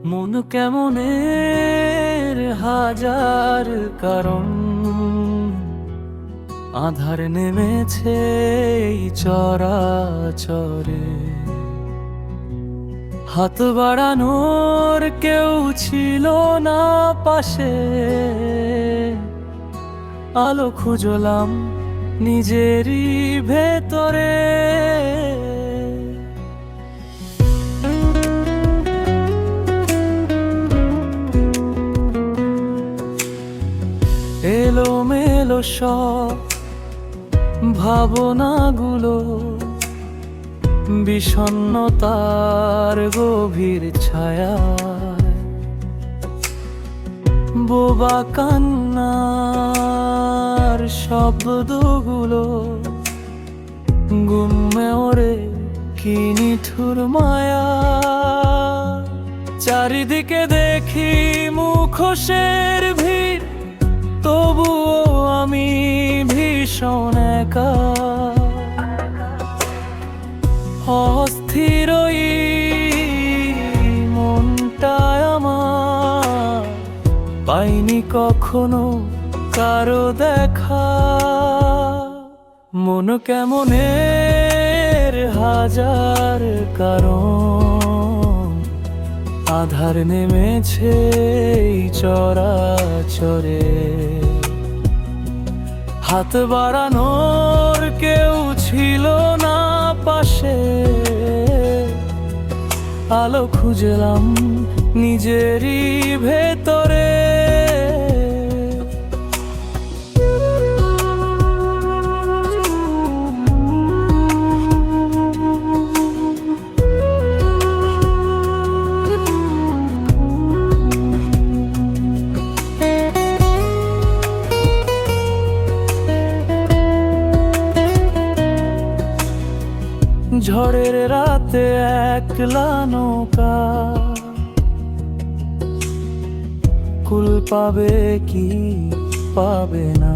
মন কেমনের হাজার কারণ, আধার নেমেছে এই চরাচরে। হাত বাড়ানোর কেউ ছিল না পাশে, আলো খুঁজলাম নিজেরই ভেতরে। এলোমেলো সব ভাবনাগুলো, বিষণ্ণতার গভীর ছায়ায়, বোবা কান্নার শব্দগুলো গুমে ওরে কি নিঠুর মায়া। চারিদিকে দেখি মুখোশের ভিড়, তবুও আমি ভীষণ একা। অস্থিরই মনটায় আমার, পাইনি কখনো কারো দেখা। মন কেমনের হাজার কারণ, আধার নেমেছে এই চরাচরে। হাত বাড়ানোর কেউ ছিল না পাশে, আলো খুঁজলাম নিজেরই ভেতরে। ঝড়ের রাতে একলা নৌকা, কুল পাবে কি পাবে না,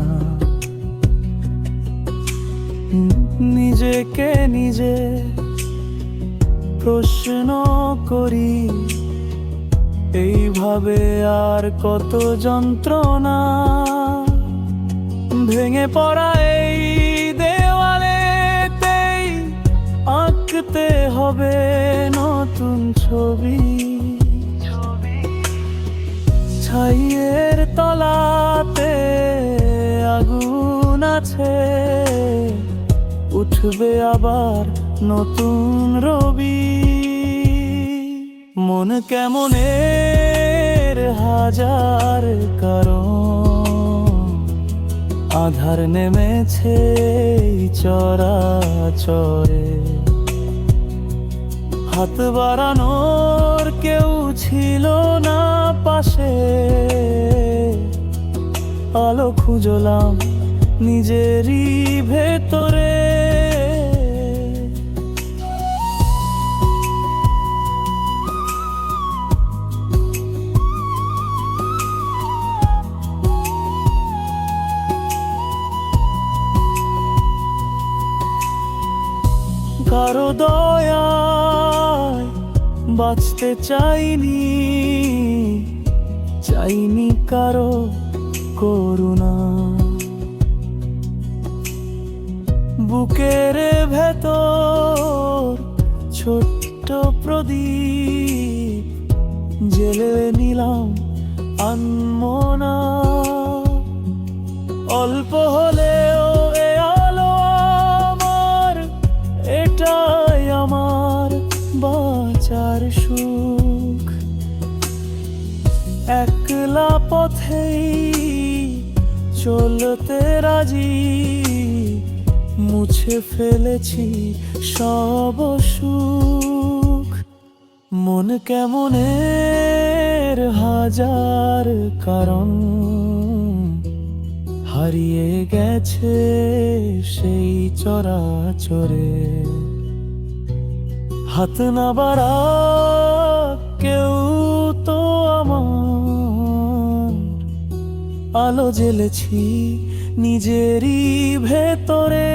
নিজেকে নিজে প্রশ্ন করি। এইভাবে আর কত যন্ত্রণা, ভেঙে পড়া এই দেওয়ালেতেই আঁকতে হবে নতুন ছবি। ছাইয়ের তলাতে আগুন আছে, উঠবে আবার নতুন রবি। মন কেমনের হাজার কারণ, আধার নেমেছে এই চরাচরে। হাত বাড়ানোর কেউ ছিল না পাশে, আলো খুঁজলাম নিজেরই ভেতরে। কারো দয়ায় বাঁচতে চাইনি, চাইনি কারো করুণা। বুকের ভেতর ছোট্ট প্রদীপ জেলে নিলাম আনমনা। অল্প হলেও এ আলো আমার, এটাই আমার বাঁচার সুখ। একলা পথেই চলতে রাজি, মুছে ফেলেছি সব সুখ। মন কেমনের হাজার কারণ, হারিয়ে গেছে সেই চরাচরে। হাত না বাড়া কেউ তো আমার, আলো জ্বেলেছি নিজেরই ভেতরে।